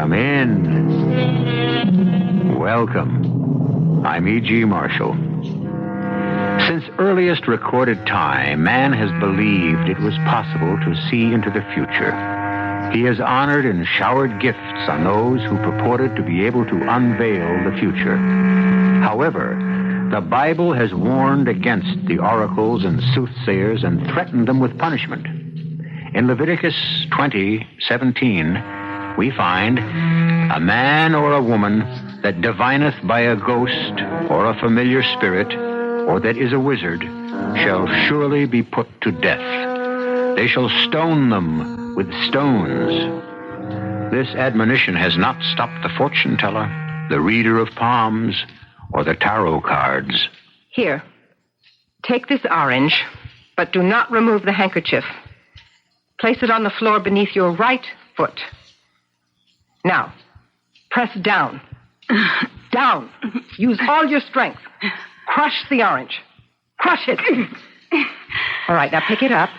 Come in. Welcome. I'm E.G. Marshall. Since earliest recorded time, man has believed it was possible to see into the future. He has honored and showered gifts on those who purported to be able to unveil the future. However, the Bible has warned against the oracles and soothsayers and threatened them with punishment. In Leviticus 20:17, we find, "A man or a woman that divineth by a ghost or a familiar spirit, or that is a wizard, shall surely be put to death. They shall stone them with stones." This admonition has not stopped the fortune teller, the reader of palms, or the tarot cards. Here, take this orange, but do not remove the handkerchief. Place it on the floor beneath your right foot. Now, press down. Down. Use all your strength. Crush the orange. Crush it. All right, now pick it up.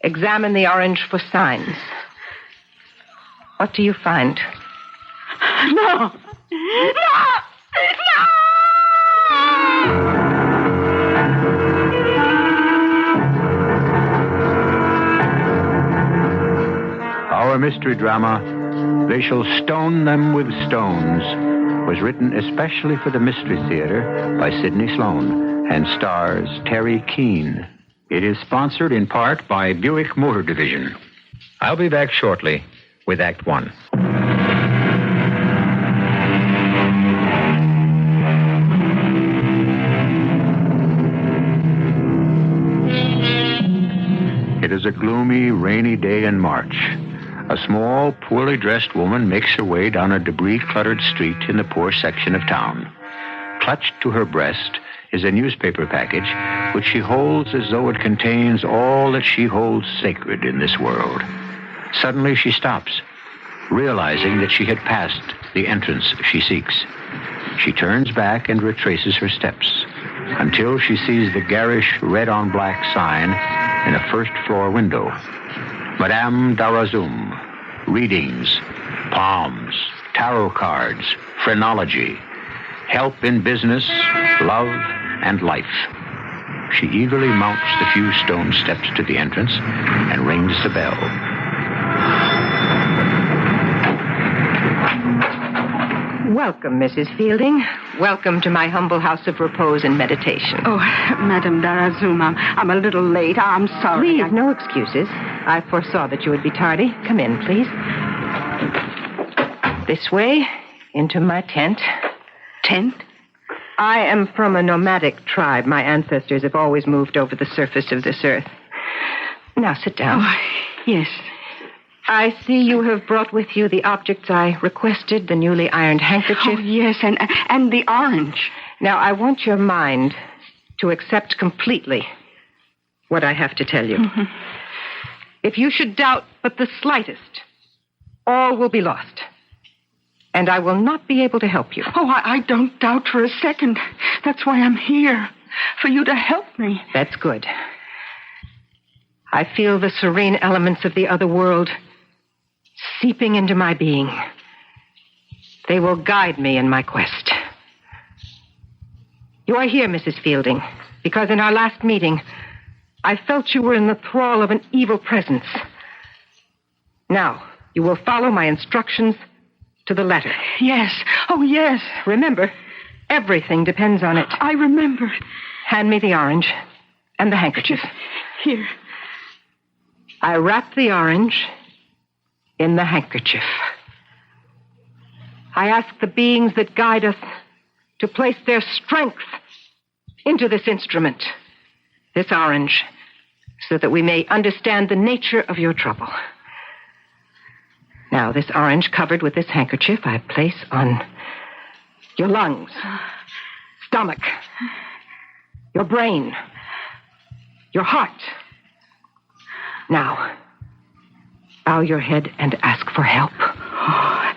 Examine the orange for signs. What do you find? No! Our mystery drama, "They Shall Stone Them with Stones," was written especially for the Mystery Theater by Sidney Sloan and stars Terry Keane. It is sponsored in part by Buick Motor Division. I'll be back shortly with Act One. It is a gloomy, rainy day in March. A small, poorly dressed woman makes her way down a debris-cluttered street in the poor section of town. Clutched to her breast is a newspaper package which she holds as though it contains all that she holds sacred in this world. Suddenly she stops, realizing that she had passed the entrance she seeks. She turns back and retraces her steps until she sees the garish red-on-black sign in a first-floor window. Madame Darazum, readings, palms, tarot cards, phrenology, help in business, love, and life. She eagerly mounts the few stone steps to the entrance and rings the bell. Welcome, Mrs. Fielding. Welcome to my humble house of repose and meditation. Oh, Madame Darazum, I'm a little late. I'm sorry. Please, no excuses. I foresaw that you would be tardy. Come in, please. This way, into my tent. Tent? I am from a nomadic tribe. My ancestors have always moved over the surface of this earth. Now, sit down. Oh, yes. I see you have brought with you the objects I requested, the newly ironed handkerchief. Oh, yes, and the orange. Now, I want your mind to accept completely what I have to tell you. Mm-hmm. If you should doubt but the slightest, all will be lost. And I will not be able to help you. Oh, I don't doubt for a second. That's why I'm here, for you to help me. That's good. I feel the serene elements of the other world seeping into my being. They will guide me in my quest. You are here, Mrs. Fielding, because in our last meeting, I felt you were in the thrall of an evil presence. Now, you will follow my instructions to the letter. Yes. Oh, yes. Remember, everything depends on it. I remember. Hand me the orange and the handkerchief. Here. I wrap the orange in the handkerchief. I ask the beings that guide us to place their strength into this instrument, this orange, so that we may understand the nature of your trouble. Now, this orange covered with this handkerchief I place on your lungs, stomach, your brain, your heart. Now, bow your head and ask for help. Oh,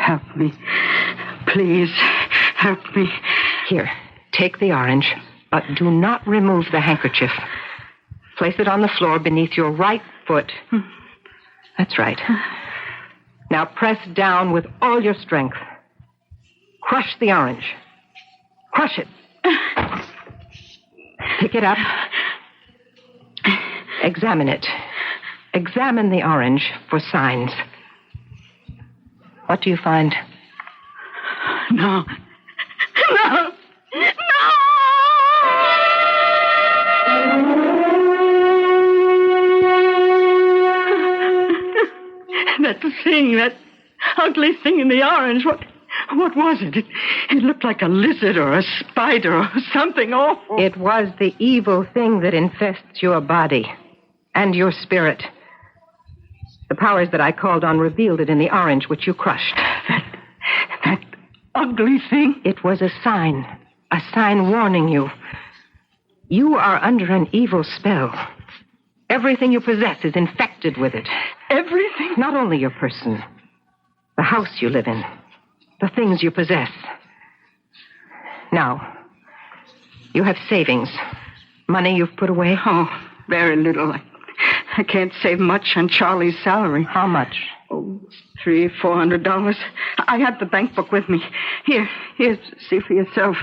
help me. Please, help me. Here, take the orange, but do not remove the handkerchief. Place it on the floor beneath your right foot. That's right. Now press down with all your strength. Crush the orange. Crush it. Pick it up. Examine it. Examine the orange for signs. What do you find? No. No. No! That thing, that ugly thing in the orange, what was it? It looked like a lizard or a spider or something awful. It was the evil thing that infests your body and your spirit. The powers that I called on revealed it in the orange which you crushed. That ugly thing? It was a sign warning you. You are under an evil spell. Everything you possess is infected with it. Everything? Not only your person, the house you live in, the things you possess. Now, you have savings. Money you've put away? Oh, very little. I can't save much on Charlie's salary. How much? Oh, $300-400. I have the bank book with me. Here, see for yourself.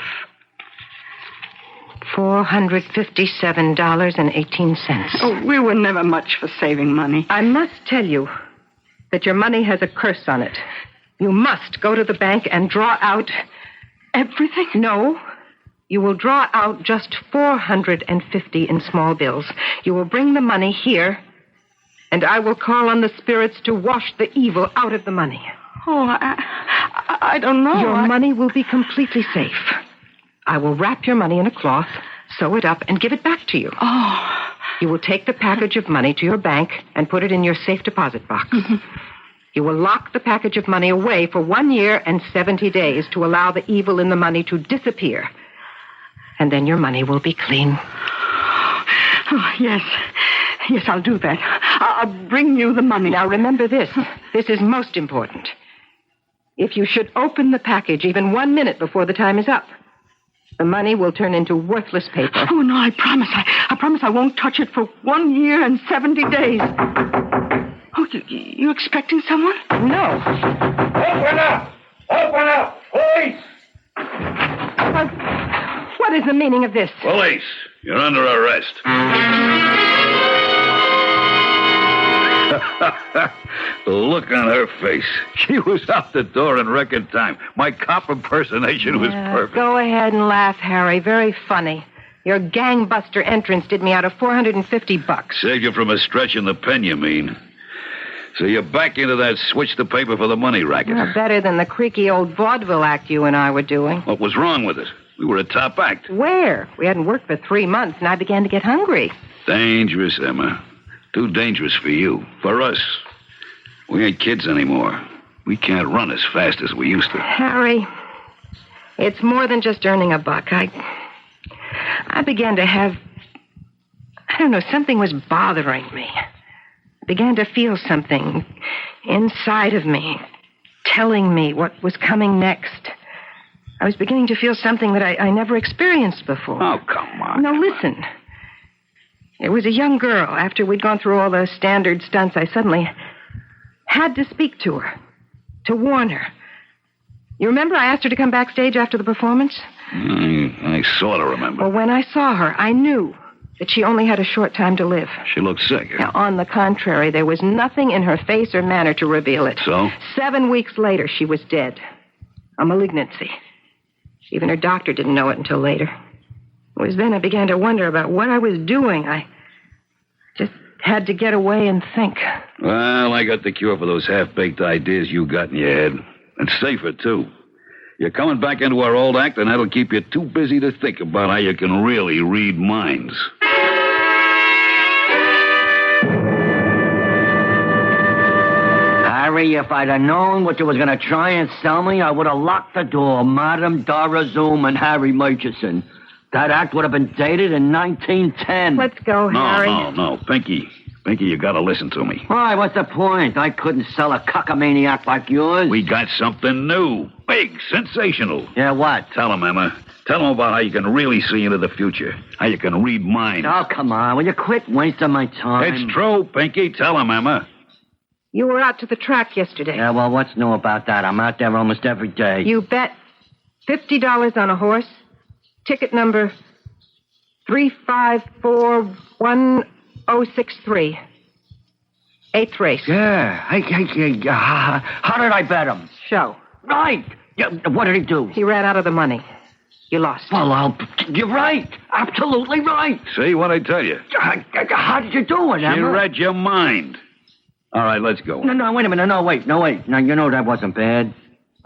$457.18. Oh, we were never much for saving money. I must tell you that your money has a curse on it. You must go to the bank and draw out... Everything? No. You will draw out just $450 in small bills. You will bring the money here, and I will call on the spirits to wash the evil out of the money. Oh, I don't know. Your money will be completely safe. I will wrap your money in a cloth, sew it up, and give it back to you. Oh. You will take the package of money to your bank and put it in your safe deposit box. Mm-hmm. You will lock the package of money away for 1 year and 70 days to allow the evil in the money to disappear. And then your money will be clean. Oh, yes. Yes, I'll do that. I'll bring you the money. Now, remember this. This is most important. If you should open the package even 1 minute before the time is up, the money will turn into worthless paper. Oh, no, I promise. I promise I won't touch it for 1 year and 70 days. Oh, you expecting someone? No. Open up! Open up! Police! What is the meaning of this? Police, you're under arrest. The look on her face. She was out the door in record time. My cop impersonation was perfect. Go ahead and laugh, Harry. Very funny. Your gangbuster entrance did me out of $450. Saved you from a stretch in the pen, you mean? So you're back into that switch the paper for the money racket. Better than the creaky old vaudeville act you and I were doing. What was wrong with it? We were a top act. Where? We hadn't worked for 3 months, and I began to get hungry. Dangerous, Emma. Too dangerous for you. For us. We ain't kids anymore. We can't run as fast as we used to. Harry, it's more than just earning a buck. I began to have... I don't know, something was bothering me. I began to feel something inside of me, telling me what was coming next. I was beginning to feel something that I never experienced before. Oh, come on. No, listen. It was a young girl. After we'd gone through all the standard stunts, I suddenly had to speak to her, to warn her. You remember I asked her to come backstage after the performance? I sort of remember. Well, when I saw her, I knew that she only had a short time to live. She looked sick. Now, on the contrary, there was nothing in her face or manner to reveal it. So? 7 weeks later, she was dead. A malignancy. Even her doctor didn't know it until later. It was then I began to wonder about what I was doing. I just had to get away and think. Well, I got the cure for those half-baked ideas you got in your head. And safer, too. You're coming back into our old act, and that'll keep you too busy to think about how you can really read minds. Harry, if I'd have known what you was going to try and sell me, I would have locked the door. Madame Darazum and Harry Murchison. That act would have been dated in 1910. Let's go, Harry. No. Pinky, you gotta listen to me. Why, what's the point? I couldn't sell a cockamaniac like yours. We got something new. Big, sensational. Yeah, what? Tell him, Emma. Tell him about how you can really see into the future. How you can read minds. Oh, come on. Will you quit wasting my time? It's true, Pinky. Tell him, Emma. You were out to the track yesterday. Yeah, well, what's new about that? I'm out there almost every day. You bet $50 on a horse. Ticket number 3541063. 8th race. Yeah. Hey, how did I bet him? Show. Right. Yeah, what did he do? He ran out of the money. You lost. Well, you're right. Absolutely right. See what I tell you? How did you do it, Emma? She read your mind. All right, let's go. No, wait a minute. No, wait. Now, you know that wasn't bad.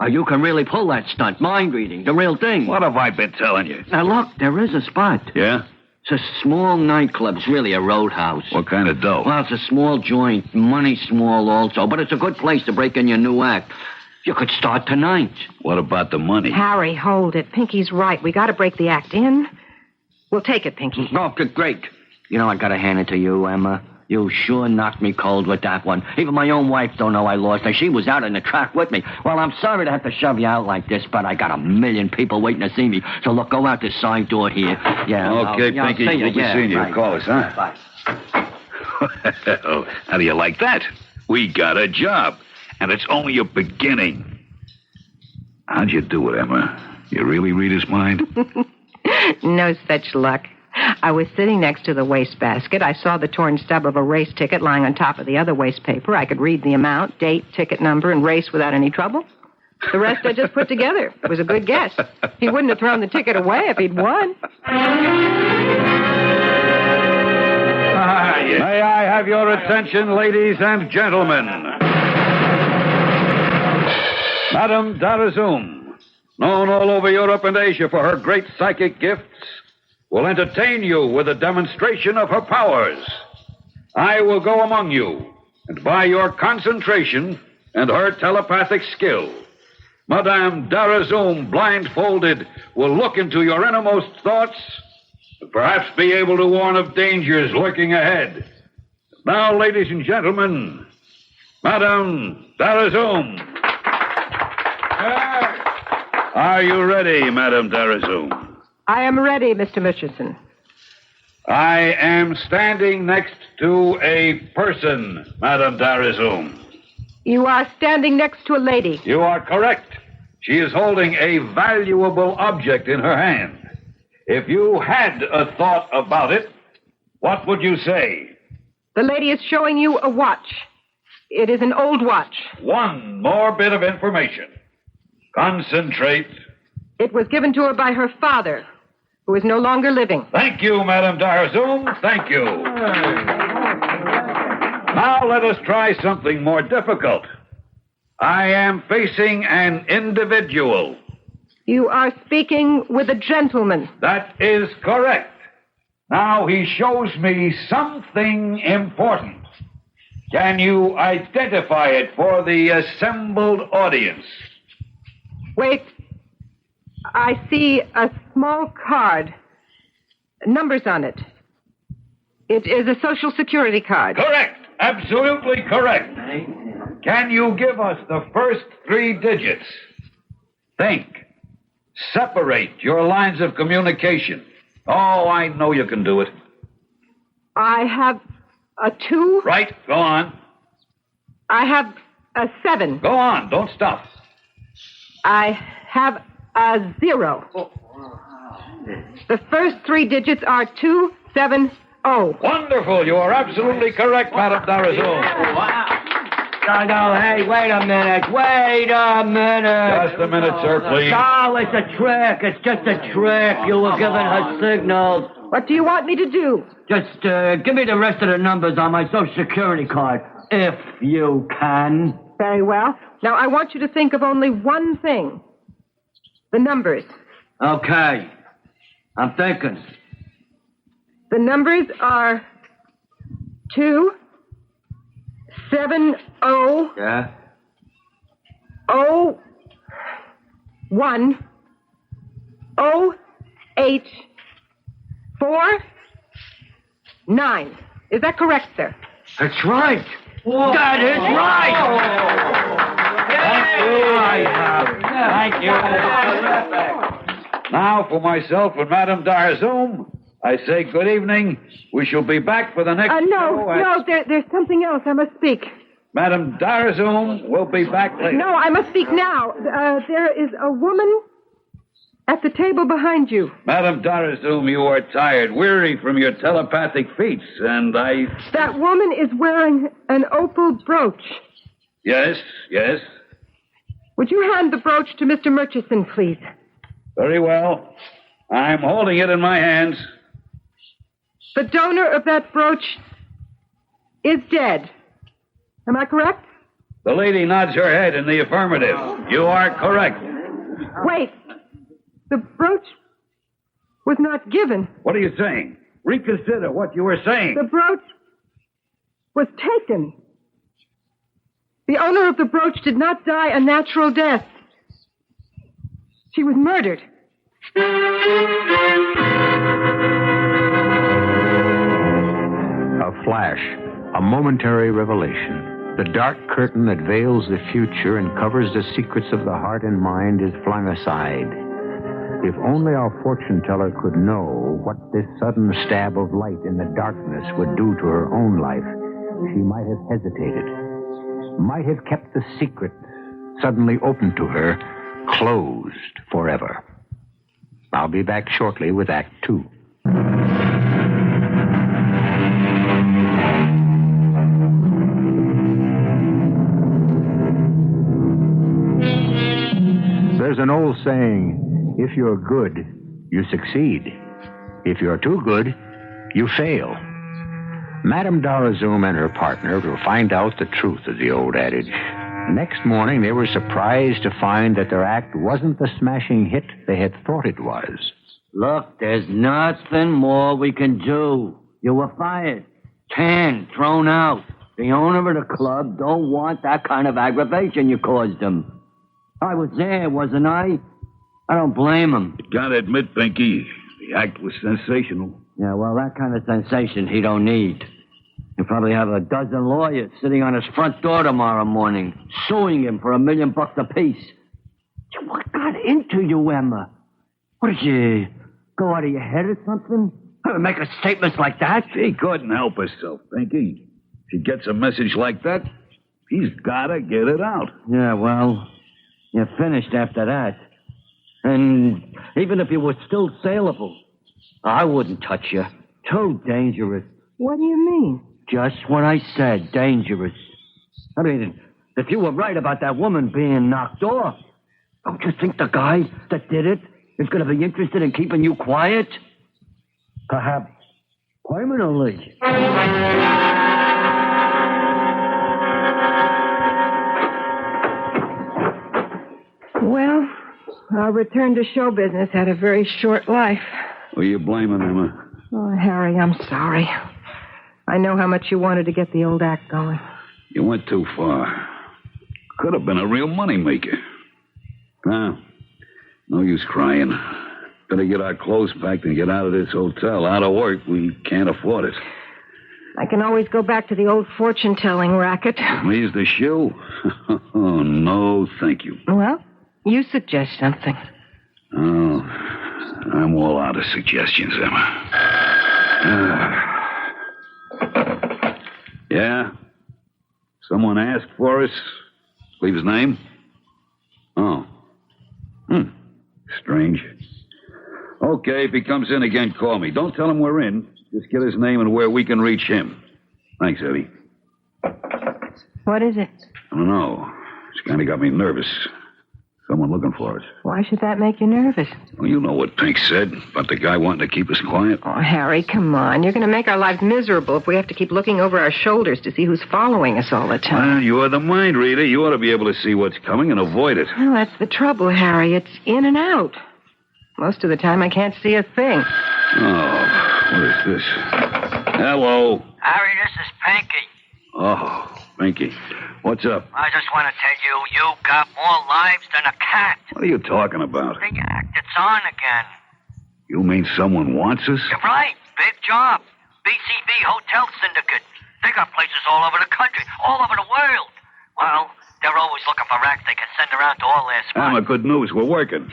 You can really pull that stunt. Mind reading. The real thing. What have I been telling you? Now, look, there is a spot. Yeah? It's a small nightclub. It's really a roadhouse. What kind of dough? Well, it's a small joint. Money small also. But it's a good place to break in your new act. You could start tonight. What about the money? Harry, hold it. Pinky's right. We got to break the act in. We'll take it, Pinky. Oh, great. You know, I got to hand it to you, Emma. You sure knocked me cold with that one. Even my own wife don't know I lost her. She was out in the track with me. Well, I'm sorry to have to shove you out like this, but I got a million people waiting to see me. So, look, go out the side door here. Yeah. Okay, Pinky, we'll be seeing you. Right. Call us, huh? Bye. Well, how do you like that? We got a job, and it's only a beginning. How'd you do it, Emma? You really read his mind? No such luck. I was sitting next to the wastebasket. I saw the torn stub of a race ticket lying on top of the other waste paper. I could read the amount, date, ticket number, and race without any trouble. The rest I just put together. It was a good guess. He wouldn't have thrown the ticket away if he'd won. May I have your attention, ladies and gentlemen? Madame Darazum, known all over Europe and Asia for her great psychic gifts, will entertain you with a demonstration of her powers. I will go among you, and by your concentration and her telepathic skill, Madame Darazum, blindfolded, will look into your innermost thoughts and perhaps be able to warn of dangers lurking ahead. Now, ladies and gentlemen, Madame Darazum. Are you ready, Madame Darazum? I am ready, Mr. Murchison. I am standing next to a person, Madame Darazum. You are standing next to a lady. You are correct. She is holding a valuable object in her hand. If you had a thought about it, what would you say? The lady is showing you a watch. It is an old watch. One more bit of information. Concentrate. It was given to her by her father, who is no longer living. Thank you, Madame Darazum. Thank you. Now let us try something more difficult. I am facing an individual. You are speaking with a gentleman. That is correct. Now he shows me something important. Can you identify it for the assembled audience? Wait. I see a small card. Numbers on it. It is a Social Security card. Correct. Absolutely correct. Can you give us the first 3 digits? Think. Separate your lines of communication. Oh, I know you can do it. I have a 2. Right. Go on. I have a 7. Go on. Don't stop. I have a 0. The first 3 digits are 270. Wonderful. You are absolutely correct, Madame Darazum. No, hey, wait a minute. Just a minute, sir, please. No, it's a trick. It's just a trick. You were giving her signals. What do you want me to do? Just give me the rest of the numbers on my Social Security card, if you can. Very well. Now, I want you to think of only one thing. The numbers. Okay. I'm thinking. The numbers are 270. Yeah? 01 08 49. Is that correct, sir? That's right. Whoa. That is right. Thank you. Now, for myself and Madame Darazum, I say good evening. We shall be back for the next show. No, there's something else I must speak. Madame Darazum will be back later. No, I must speak now. There is a woman at the table behind you. Madame Darazum, you are tired, weary from your telepathic feats, and I... That woman is wearing an opal brooch. Yes. Would you hand the brooch to Mr. Murchison, please? Very well. I'm holding it in my hands. The donor of that brooch is dead. Am I correct? The lady nods her head in the affirmative. You are correct. Wait. The brooch was not given. What are you saying? Reconsider what you were saying. The brooch was taken. The owner of the brooch did not die a natural death. She was murdered. A flash, a momentary revelation. The dark curtain that veils the future and covers the secrets of the heart and mind is flung aside. If only our fortune teller could know what this sudden stab of light in the darkness would do to her own life, she might have hesitated, might have kept the secret suddenly opened to her closed forever. I'll be back shortly with Act 2. There's an old saying, if you're good, you succeed. If you're too good, you fail. Madame Darazum and her partner will find out the truth of the old adage. Next morning, they were surprised to find that their act wasn't the smashing hit they had thought it was. Look, there's nothing more we can do. You were fired. Canned, thrown out. The owner of the club don't want that kind of aggravation you caused him. I was there, wasn't I? I don't blame him. You gotta admit, Pinky, the act was sensational. Yeah, well, that kind of sensation he don't need. He'll probably have a dozen lawyers sitting on his front door tomorrow morning, suing him for $1 million apiece. What got into you, Emma? What, did you go out of your head or something? Make a statement like that? She couldn't help herself, Pinky. She gets a message like that, he's gotta get it out. Yeah, well, you're finished after that. And even if you were still saleable, I wouldn't touch you. Too dangerous. What do you mean? Just what I said, dangerous. I mean, if you were right about that woman being knocked off, don't you think the guy that did it is going to be interested in keeping you quiet? Perhaps permanently. Well, our return to show business had a very short life. Who are you blaming, Emma? Oh, Harry, I'm sorry. I know how much you wanted to get the old act going. You went too far. Could have been a real moneymaker. Now, no use crying. Better get our clothes packed and get out of this hotel. Out of work, we can't afford it. I can always go back to the old fortune-telling racket. Me's the shoe? Oh, no, thank you. Well, you suggest something. Oh, I'm all out of suggestions, Emma. Yeah? Someone asked for us? Leave his name? Oh. Strange. Okay, if he comes in again, call me. Don't tell him we're in. Just get his name and where we can reach him. Thanks, Eddie. What is it? I don't know. It's kind of got me nervous. Someone looking for us. Why should that make you nervous? Well, you know what Pink said about the guy wanting to keep us quiet. Oh, Harry, come on. You're going to make our lives miserable if we have to keep looking over our shoulders to see who's following us all the time. Well, you are the mind reader. You ought to be able to see what's coming and avoid it. Well, that's the trouble, Harry. It's in and out. Most of the time, I can't see a thing. Oh, what is this? Hello. Harry, this is Pinky. Oh, Pinky. What's up? I just want to tell you, you got more lives than a cat. What are you talking about? The act, it's on again. You mean someone wants us? You're right. Big job. BCB Hotel Syndicate. They got places all over the country, all over the world. Well, they're always looking for acts they can send around to all their spots. Emma, good news. We're working.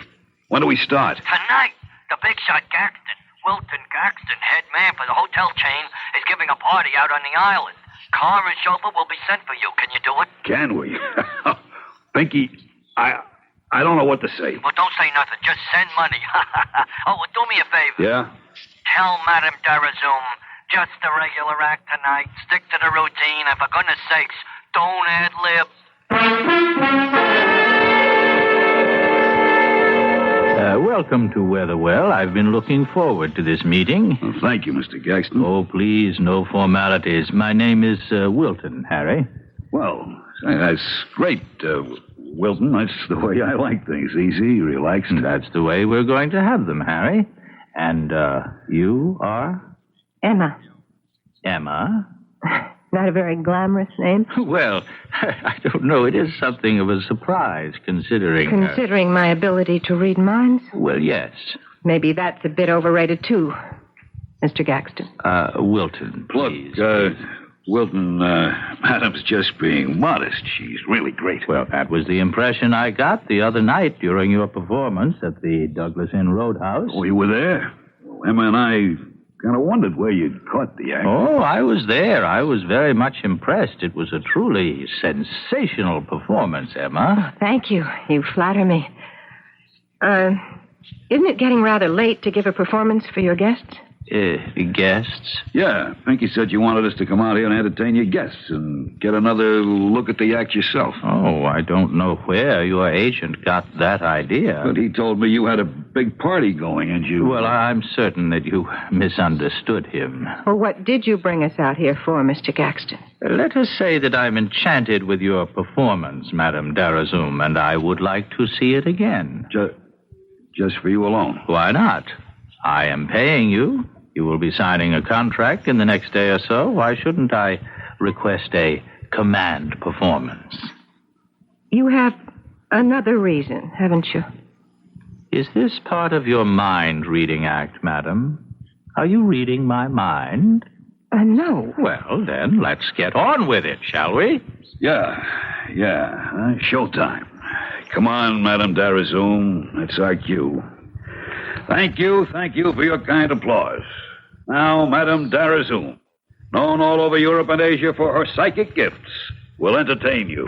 When do we start? Tonight, the big shot Gaxton, Wilton Gaxton, head man for the hotel chain, is giving a party out on the island. Car and chauffeur will be sent for you. Can you do it? Can we? Pinky, I don't know what to say. Well, don't say nothing. Just send money. Oh, well, do me a favor. Yeah? Tell Madame Darazum, just a regular act tonight. Stick to the routine, and for goodness sakes, don't ad-lib. Welcome to Weatherwell. I've been looking forward to this meeting. Well, thank you, Mr. Gaxton. Oh, please, no formalities. My name is Wilton, Harry. Well, that's great, Wilton. That's the way I like things. Easy, relaxed. That's the way we're going to have them, Harry. And, you are? Emma. Emma? Not a very glamorous name. Well, I don't know. It is something of a surprise, considering... Considering my ability to read minds? Well, yes. Maybe that's a bit overrated, too, Mr. Gaxton. Wilton, please. Look, Wilton, Madame's just being modest. She's really great. Well, that was the impression I got the other night during your performance at the Douglas Inn Roadhouse. Oh, you were there? Well, Emma and I kind of wondered where you'd caught the act. Oh, I was there. I was very much impressed. It was a truly sensational performance, Emma. Oh, thank you. You flatter me. Isn't it getting rather late to give a performance for your guests? Guests? Yeah, Pinky said you wanted us to come out here and entertain your guests and get another look at the act yourself. Oh, I don't know where your agent got that idea. But he told me you had a big party going and you... Well, I'm certain that you misunderstood him. Well, what did you bring us out here for, Mr. Gaxton? Let us say that I'm enchanted with your performance, Madame Darazum, and I would like to see it again. Just for you alone? Why not? I am paying you. You will be signing a contract in the next day or so. Why shouldn't I request a command performance? You have another reason, haven't you? Is this part of your mind-reading act, madam? Are you reading my mind? No. Well, then, let's get on with it, shall we? Yeah. Showtime. Come on, Madame Darazum. That's our cue. Thank you for your kind applause. Now, Madame Darazum, known all over Europe and Asia for her psychic gifts, will entertain you.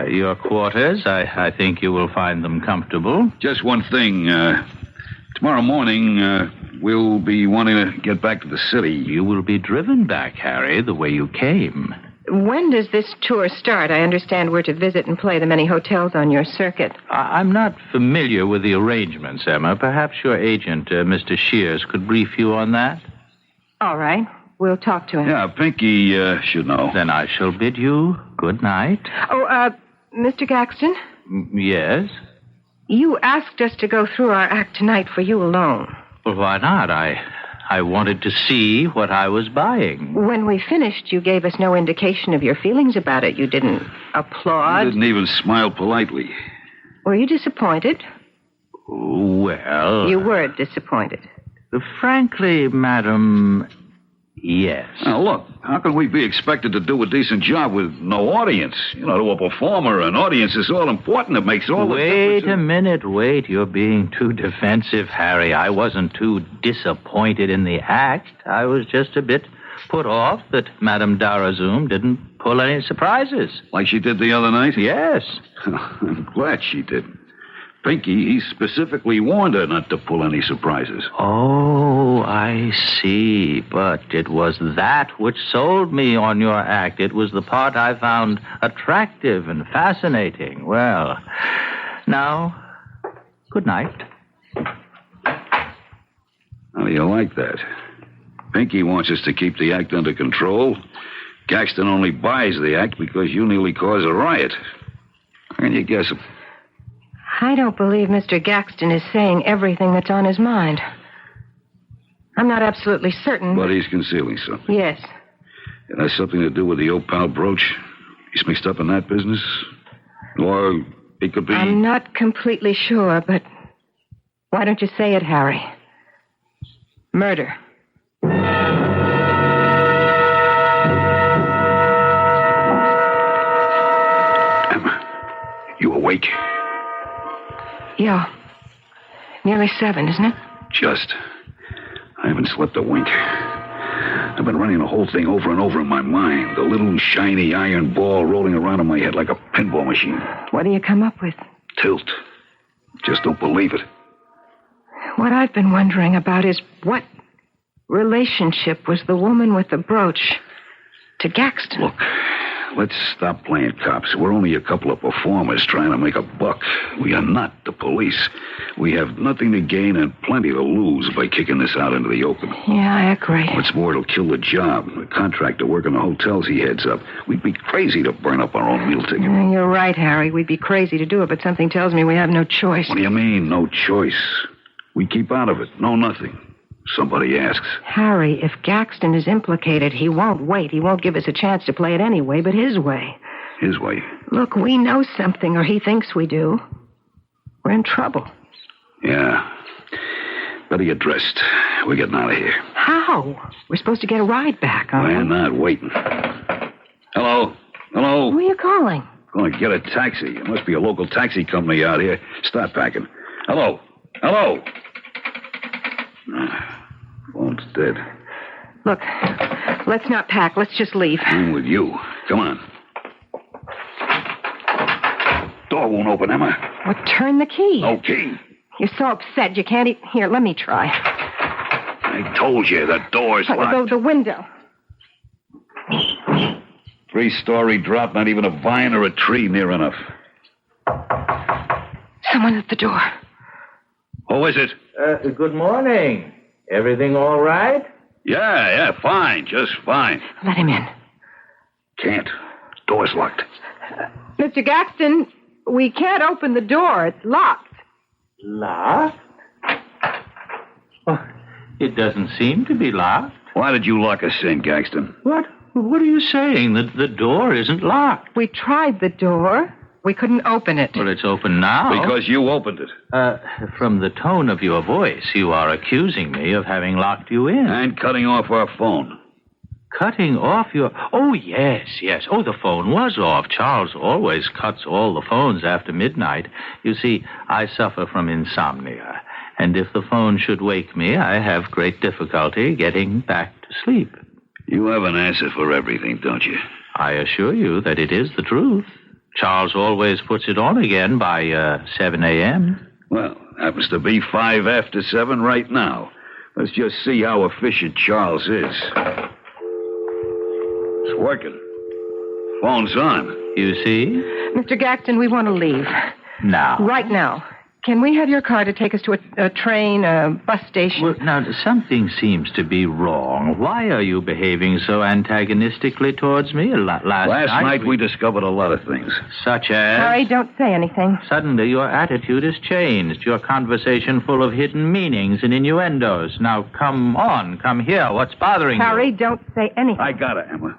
Your quarters, I think you will find them comfortable. Just one thing. Tomorrow morning, we'll be wanting to get back to the city. You will be driven back, Harry, the way you came. When does this tour start? I understand we're to visit and play the many hotels on your circuit. I'm not familiar with the arrangements, Emma. Perhaps your agent, Mr. Shears, could brief you on that? All right. We'll talk to him. Yeah, Pinky should know. Then I shall bid you good night. Oh, Mr. Gaxton? Yes? You asked us to go through our act tonight for you alone. Well, why not? I wanted to see what I was buying. When we finished, you gave us no indication of your feelings about it. You didn't applaud. You didn't even smile politely. Were you disappointed? Well... You were disappointed. Frankly, madam, yes. Now, look, how can we be expected to do a decent job with no audience? You know, to a performer, an audience is all important. It makes all the difference. Wait a minute, wait. You're being too defensive, Harry. I wasn't too disappointed in the act. I was just a bit put off that Madame Darazum didn't pull any surprises. Like she did the other night? Yes. I'm glad she did. Pinky, he specifically warned her not to pull any surprises. Oh, I see. But it was that which sold me on your act. It was the part I found attractive and fascinating. Well, now, good night. How do you like that? Pinky wants us to keep the act under control. Gaxton only buys the act because you nearly caused a riot. How can you guess him? I don't believe Mr. Gaxton is saying everything that's on his mind. I'm not absolutely certain. But he's concealing something. Yes. It has something to do with the opal brooch. He's mixed up in that business. Or it could be... I'm not completely sure, but why don't you say it, Harry? Murder. Emma, you awake? Yeah. Nearly 7, isn't it? Just. haven't slept a wink. I've been running the whole thing over and over in my mind. The little shiny iron ball rolling around in my head like a pinball machine. What do you come up with? Tilt. Just don't believe it. What I've been wondering about is what relationship was the woman with the brooch to Gaxton? Look, let's stop playing cops. We're only a couple of performers trying to make a buck. We are not the police. We have nothing to gain and plenty to lose by kicking this out into the open. Yeah, I agree. What's more, it'll kill the job. The contractor working the hotels he heads up. We'd be crazy to burn up our own meal ticket. You're right, Harry. We'd be crazy to do it, but something tells me we have no choice. What do you mean, no choice? We keep out of it. No nothing. Somebody asks. Harry, if Gaxton is implicated, he won't wait. He won't give us a chance to play it anyway, but his way. His way? Look, we know something, or he thinks we do. We're in trouble. Yeah. Better get dressed. We're getting out of here. How? We're supposed to get a ride back, aren't we? We're not waiting. Hello? Hello? Who are you calling? Going to get a taxi. There must be a local taxi company out here. Start packing. Hello? Hello? Phone's dead. Look, let's not pack. Let's just leave. I'm with you. Come on. Door won't open, Emma. Well, turn the key. No key. You're so upset you can't Here, let me try. I told you, the door's Go locked. the window. 3-story drop, not even a vine or a tree near enough. Someone at the door. Who is it? Good morning. Everything all right? Yeah, fine. Just fine. Let him in. Can't. Door's locked. Mr. Gaxton, we can't open the door. It's locked. Locked? Oh, it doesn't seem to be locked. Why did you lock us in, Gaxton? What? What are you saying? The door isn't locked. We tried the door. We couldn't open it. Well, it's open now. Because you opened it. From the tone of your voice, you are accusing me of having locked you in. And cutting off our phone. Cutting off your... Oh, yes. Oh, the phone was off. Charles always cuts all the phones after midnight. You see, I suffer from insomnia. And if the phone should wake me, I have great difficulty getting back to sleep. You have an answer for everything, don't you? I assure you that it is the truth. Charles always puts it on again by 7 a.m. Well, happens to be 5 after 7 right now. Let's just see how efficient Charles is. It's working. Phone's on. You see? Mr. Gaxton, we want to leave. Now. Right now. Can we have your car to take us to a train, a bus station? Well, now, something seems to be wrong. Why are you behaving so antagonistically towards me? Last night we discovered a lot of things. Such as? Harry, don't say anything. Suddenly your attitude has changed. Your conversation full of hidden meanings and innuendos. Now, come on. Come here. What's bothering you? Harry, don't say anything. I got it, Emma.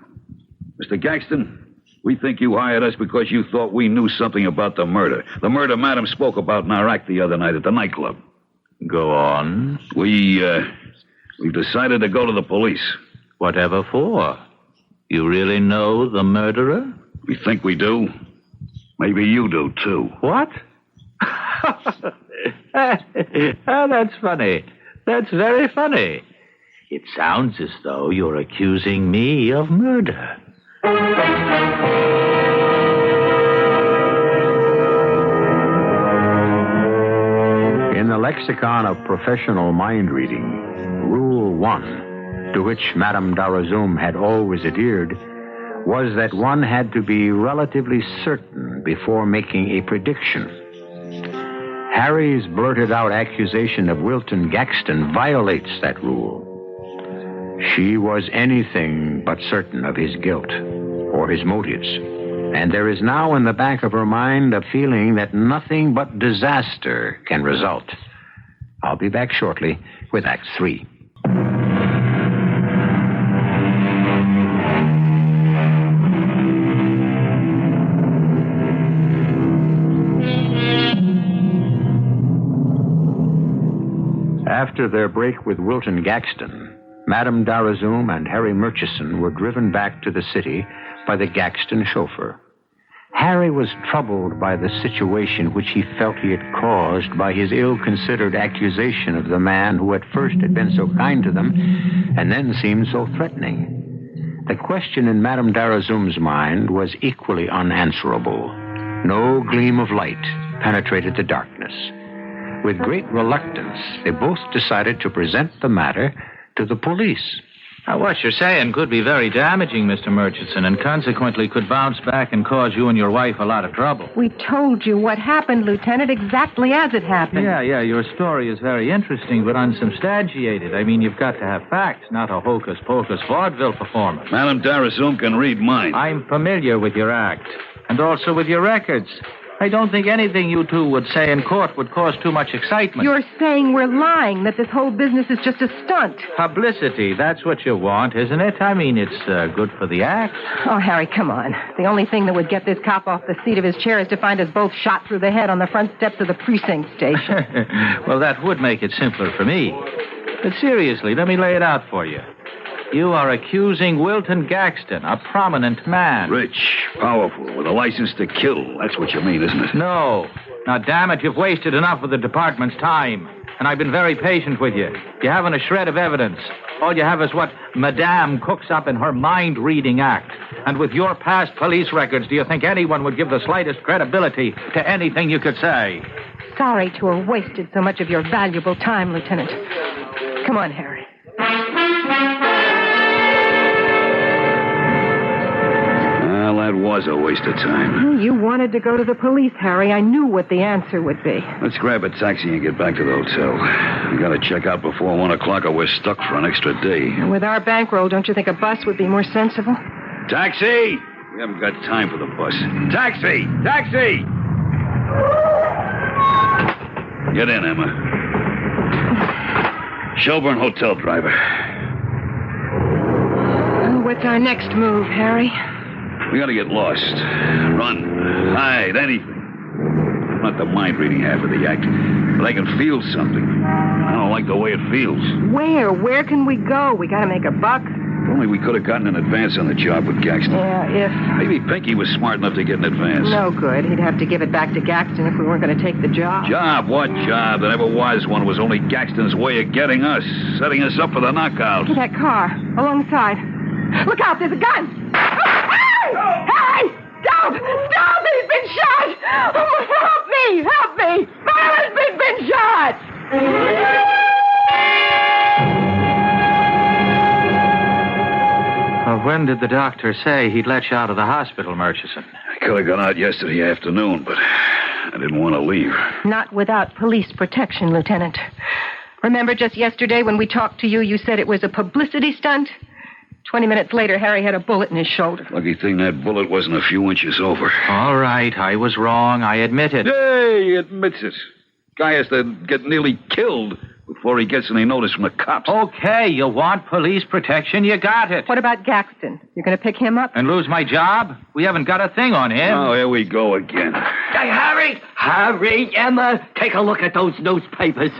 Mr. Gaxton, we think you hired us because you thought we knew something about the murder. The murder Madam spoke about in our act the other night at the nightclub. Go on. We've decided to go to the police. Whatever for? You really know the murderer? We think we do. Maybe you do, too. What? That's funny. That's very funny. It sounds as though you're accusing me of murder. In the lexicon of professional mind reading, Rule 1, to which Madame Darazum had always adhered, was that one had to be relatively certain before making a prediction. Harry's blurted-out accusation of Wilton Gaxton violates that rule. She was anything but certain of his guilt or his motives, and there is now in the back of her mind a feeling that nothing but disaster can result. I'll be back shortly with Act 3. After their break with Wilton Gaxton, Madame Darazum and Harry Murchison were driven back to the city by the Gaxton chauffeur. Harry was troubled by the situation which he felt he had caused by his ill-considered accusation of the man who at first had been so kind to them and then seemed so threatening. The question in Madame Darazum's mind was equally unanswerable. No gleam of light penetrated the darkness. With great reluctance, they both decided to present the matter to the police. Now, what you're saying could be very damaging, Mr. Murchison, and consequently could bounce back and cause you and your wife a lot of trouble. We told you what happened, Lieutenant, exactly as it happened. Yeah, your story is very interesting, but unsubstantiated. I mean, you've got to have facts, not a hocus-pocus vaudeville performance. Madame Darazum can read minds. I'm familiar with your act, and also with your records. I don't think anything you two would say in court would cause too much excitement. You're saying we're lying, that this whole business is just a stunt. Publicity, that's what you want, isn't it? I mean, it's good for the act. Oh, Harry, come on. The only thing that would get this cop off the seat of his chair is to find us both shot through the head on the front steps of the precinct station. Well, that would make it simpler for me. But seriously, let me lay it out for you. You are accusing Wilton Gaxton, a prominent man. Rich, powerful, with a license to kill. That's what you mean, isn't it? No. Now, damn it, you've wasted enough of the department's time. And I've been very patient with you. You haven't a shred of evidence. All you have is what Madame cooks up in her mind-reading act. And with your past police records, do you think anyone would give the slightest credibility to anything you could say? Sorry to have wasted so much of your valuable time, Lieutenant. Come on, Harry. Well, that was a waste of time. You wanted to go to the police, Harry. I knew what the answer would be. Let's grab a taxi and get back to the hotel. We gotta check out before 1 o'clock or we're stuck for an extra day. And with our bankroll, don't you think a bus would be more sensible? Taxi! We haven't got time for the bus. Taxi! Taxi! Get in, Emma. Shelburne Hotel driver. Oh, what's our next move, Harry? We gotta get lost. Run. Hide. Anything. I'm not the mind-reading half of the act, but I can feel something. I don't like the way it feels. Where? Where can we go? We gotta make a buck. If only we could have gotten an advance on the job with Gaxton. Yeah, if... Maybe Pinky was smart enough to get an advance. No good. He'd have to give it back to Gaxton if we weren't going to take the job. Job? What job? There never was one. It was only Gaxton's way of getting us, setting us up for the knockout. To that car, alongside. Look out, there's a gun! Hey! Hey! Stop! Stop! He's been shot! Oh, help me! Help me! My husband's been shot! When did the doctor say he'd let you out of the hospital, Murchison? I could have gone out yesterday afternoon, but I didn't want to leave. Not without police protection, Lieutenant. Remember just yesterday when we talked to you, you said it was a publicity stunt? 20 minutes later, Harry had a bullet in his shoulder. Lucky thing that bullet wasn't a few inches over. All right, I was wrong. I admit it. Hey, he admits it. Guy has to get nearly killed before he gets any notice from the cops. Okay, you want police protection, you got it. What about Gaxton? You're going to pick him up? And lose my job? We haven't got a thing on him. Oh, here we go again. Hey, Harry! Harry, Emma, take a look at those newspapers.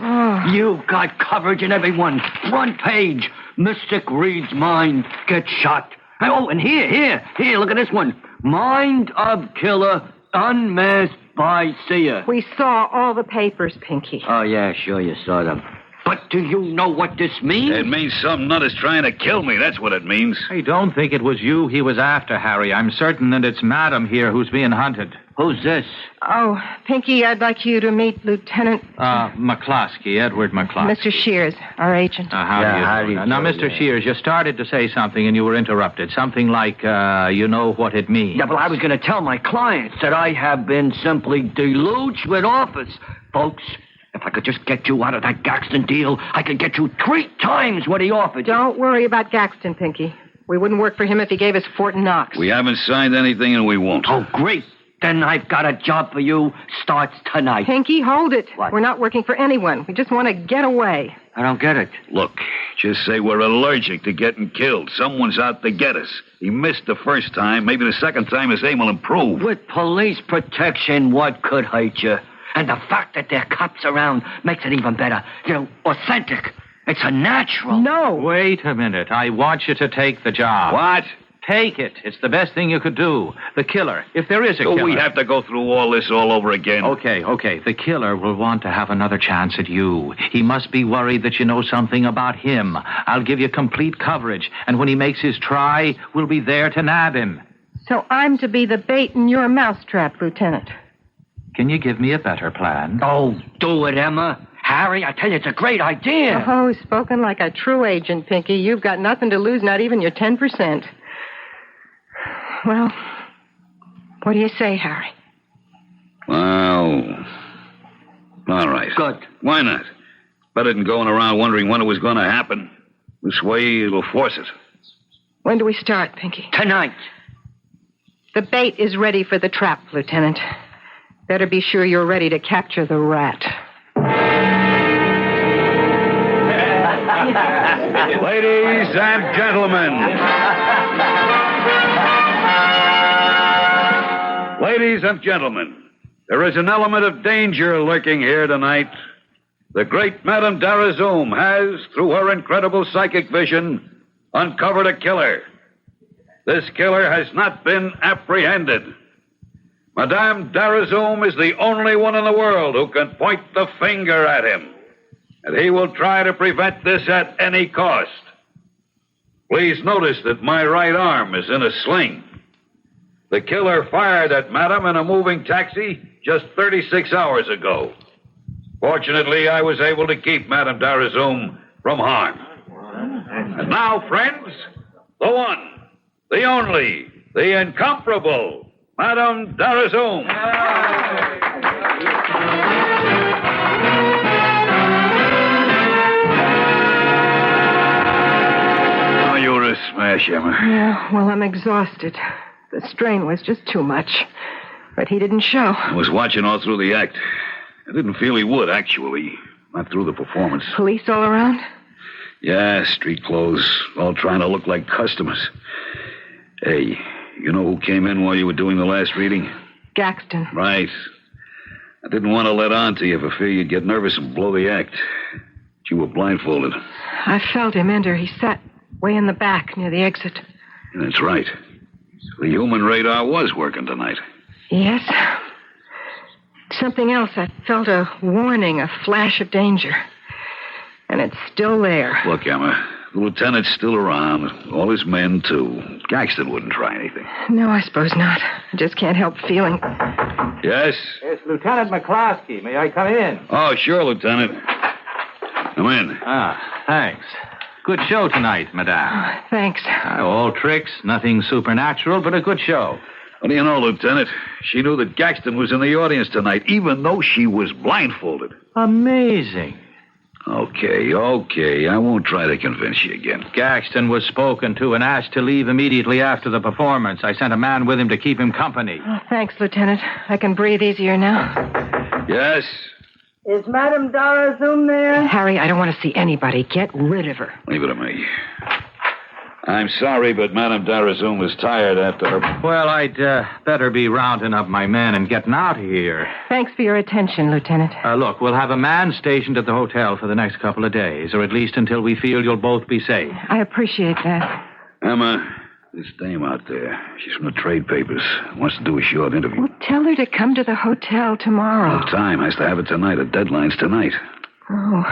You've got coverage in every one. Front page. Mystic Reed's mind gets shot. Oh, and here, look at this one. Mind of killer unmasked by seer. We saw all the papers, Pinky. Oh, yeah, sure, you saw them. But do you know what this means? It means some nut is trying to kill me. That's what it means. I don't think it was you he was after, Harry. I'm certain that it's Madam here who's being hunted. Who's this? Oh, Pinky, I'd like you to meet Lieutenant... McCloskey, Edward McCloskey. Mr. Shears, our agent. How do you do? Now, Mr. Shears, you started to say something and you were interrupted. Something like, you know what it means. Yeah, but I was going to tell my clients that I have been simply deluged with offers. Folks, if I could just get you out of that Gaxton deal, I could get you 3 times what he offered. Don't worry about Gaxton, Pinky. We wouldn't work for him if he gave us Fort Knox. We haven't signed anything and we won't. Oh, great. Then I've got a job for you. Starts tonight. Pinky, hold it. What? We're not working for anyone. We just want to get away. I don't get it. Look, just say we're allergic to getting killed. Someone's out to get us. He missed the first time. Maybe the second time his aim will improve. With police protection, what could hurt you? And the fact that there are cops around makes it even better. You know, authentic. It's a natural. No. Wait a minute. I want you to take the job. What? Take it. It's the best thing you could do. The killer, if there is a killer. Do we have to go through all this all over again? Okay. The killer will want to have another chance at you. He must be worried that you know something about him. I'll give you complete coverage, and when he makes his try, we'll be there to nab him. So I'm to be the bait in your mousetrap, Lieutenant. Can you give me a better plan? Oh, do it, Emma. Harry, I tell you, it's a great idea. Oh, spoken like a true agent, Pinky. You've got nothing to lose, not even your 10%. Well, what do you say, Harry? Well, all right. Good. Why not? Better than going around wondering when it was going to happen. This way, it'll force it. When do we start, Pinky? Tonight. The bait is ready for the trap, Lieutenant. Better be sure you're ready to capture the rat. Ladies and gentlemen. Ladies and gentlemen, there is an element of danger lurking here tonight. The great Madame Darazum has, through her incredible psychic vision, uncovered a killer. This killer has not been apprehended. Madame Darazum is the only one in the world who can point the finger at him. And he will try to prevent this at any cost. Please notice that my right arm is in a sling. The killer fired at Madame in a moving taxi just 36 hours ago. Fortunately, I was able to keep Madame Darazum from harm. And now, friends, the one, the only, the incomparable Madame Darazum. Oh, you were a smash, Emma. Yeah, well, I'm exhausted. The strain was just too much. But he didn't show. I was watching all through the act. I didn't feel he would, actually. Not through the performance. Police all around? Yeah, street clothes, all trying to look like customers. Hey, you know who came in while you were doing the last reading? Gaxton. Right. I didn't want to let on to you for fear you'd get nervous and blow the act. But you were blindfolded. I felt him enter. He sat way in the back near the exit. That's right. The human radar was working tonight. Yes. Something else. I felt a warning, a flash of danger. And it's still there. Look, Emma, the lieutenant's still around. All his men, too. Gaxton wouldn't try anything. No, I suppose not. I just can't help feeling. Yes? Yes, Lieutenant McCloskey. May I come in? Oh, sure, Lieutenant. Come in. Ah, thanks. Good show tonight, Madame. Thanks. All tricks, nothing supernatural, but a good show. What do you know, Lieutenant? She knew that Gaxton was in the audience tonight, even though she was blindfolded. Amazing. Okay. I won't try to convince you again. Gaxton was spoken to and asked to leave immediately after the performance. I sent a man with him to keep him company. Oh, thanks, Lieutenant. I can breathe easier now. Yes? Is Madame Darazum there? Harry, I don't want to see anybody. Get rid of her. Leave it to me. I'm sorry, but Madame Darazum was tired after her... Well, I'd better be rounding up my men and getting out of here. Thanks for your attention, Lieutenant. Look, we'll have a man stationed at the hotel for the next couple of days, or at least until we feel you'll both be safe. I appreciate that. Emma, this dame out there, she's from the trade papers. Wants to do a short interview. Well, tell her to come to the hotel tomorrow. No time. Has to have it tonight. The deadline's tonight. Oh,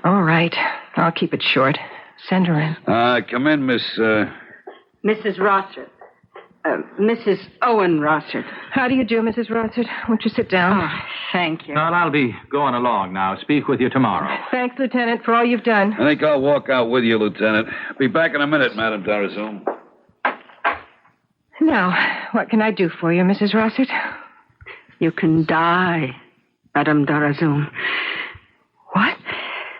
all right. I'll keep it short. Send her in. Come in, Miss... Mrs. Rossard. Mrs. Owen Rossard. How do you do, Mrs. Rossard? Won't you sit down? Oh, thank you. Well, I'll be going along now. Speak with you tomorrow. Thanks, Lieutenant, for all you've done. I think I'll walk out with you, Lieutenant. Be back in a minute, Madame Darazum. Now, what can I do for you, Mrs. Rossard? You can die, Madame Darazum. What?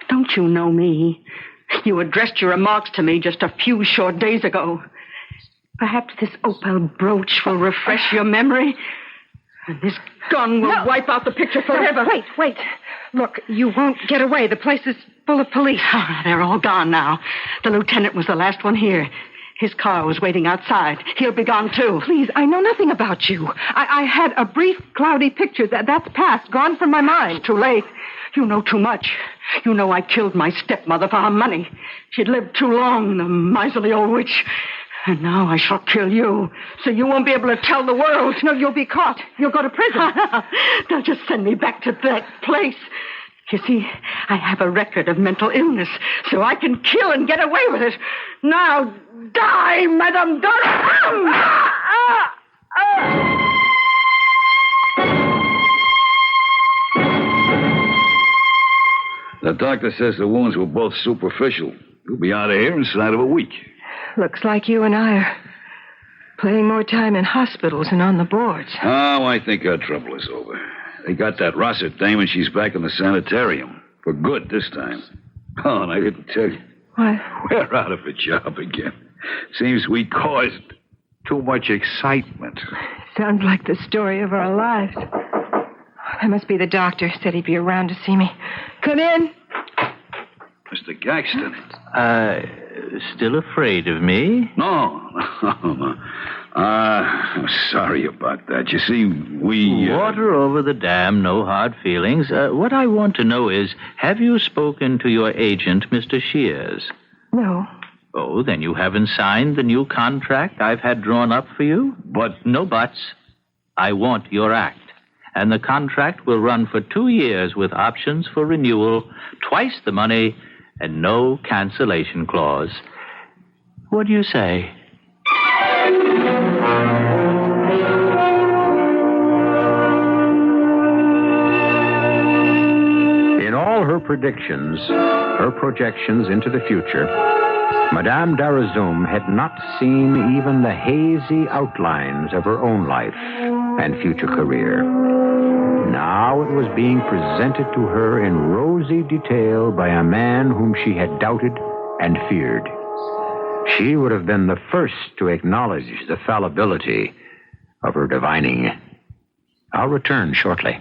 Don't you know me? You addressed your remarks to me just a few short days ago. Perhaps this opal brooch will refresh your memory, and this gun will wipe out the picture forever. No, wait. Look, you won't get away. The place is full of police. They're all gone now. The lieutenant was the last one here. His car was waiting outside. He'll be gone, too. Please, I know nothing about you. I had a brief, cloudy picture. That's past, gone from my mind. It's too late. You know too much. You know I killed my stepmother for her money. She'd lived too long, the miserly old witch. And now I shall kill you, so you won't be able to tell the world. No, you'll be caught. You'll go to prison. They'll just send me back to that place. You see, I have a record of mental illness, so I can kill and get away with it. Now, die, Madame Darazum! The doctor says the wounds were both superficial. You'll be out of here inside of a week. Looks like you and I are playing more time in hospitals and on the boards. Oh, I think our trouble is over. They got that Rossett dame, and she's back in the sanitarium. For good this time. Oh, and I didn't tell you. What? We're out of a job again. Seems we caused too much excitement. Sounds like the story of our lives. That must be the doctor. Said he'd be around to see me. Come in. Mr. Gaxton. Still afraid of me? No. I'm sorry about that. You see, we... Water over the dam, no hard feelings. What I want to know is, have you spoken to your agent, Mr. Shears? No. Oh, then you haven't signed the new contract I've had drawn up for you? But... No buts. I want your act. And the contract will run for 2 years with options for renewal, twice the money, and no cancellation clause. What do you say? In all her predictions, her projections into the future, Madame Darazum had not seen even the hazy outlines of her own life and future career. Now it was being presented to her in rosy detail by a man whom she had doubted and feared. She would have been the first to acknowledge the fallibility of her divining. I'll return shortly.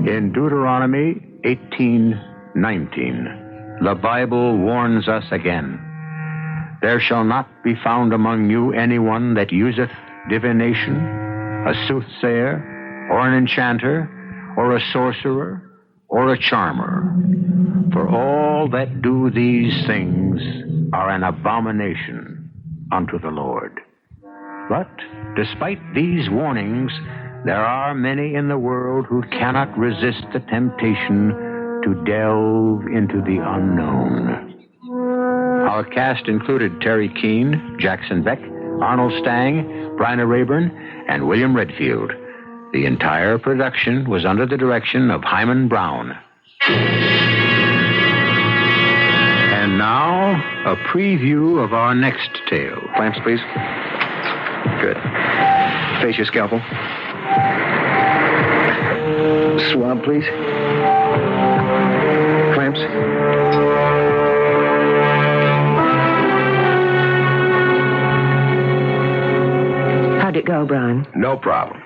In Deuteronomy 18:19, the Bible warns us again, "There shall not be found among you anyone that useth divination, a soothsayer, or an enchanter, or a sorcerer, or a charmer. For all that do these things are an abomination unto the Lord." But despite these warnings, there are many in the world who cannot resist the temptation to delve into the unknown. Our cast included Terry Keane, Jackson Beck, Arnold Stang, Bryna Rayburn, and William Redfield. The entire production was under the direction of Hyman Brown. And now, a preview of our next tale. Clamps, please. Good. Face your scalpel. Swab, please. Clamps. How'd it go, Brian? No problem.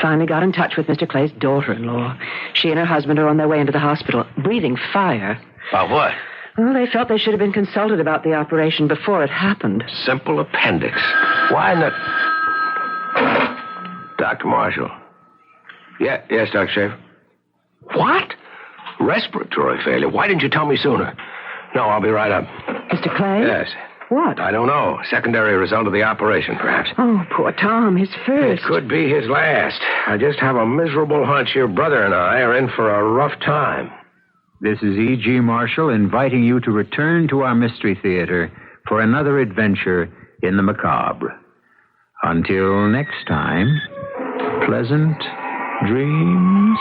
Finally got in touch with Mr. Clay's daughter-in-law. She and her husband are on their way into the hospital, breathing fire. About what? Well, they felt they should have been consulted about the operation before it happened. Simple appendix. Why not? Dr. Marshall. Yes, Dr. Schaefer. What? Respiratory failure. Why didn't you tell me sooner? No, I'll be right up. Mr. Clay? Yes. What? I don't know. Secondary result of the operation, perhaps. Oh, poor Tom. His first. It could be his last. I just have a miserable hunch your brother and I are in for a rough time. This is E.G. Marshall inviting you to return to our Mystery Theater for another adventure in the macabre. Until next time, pleasant dreams.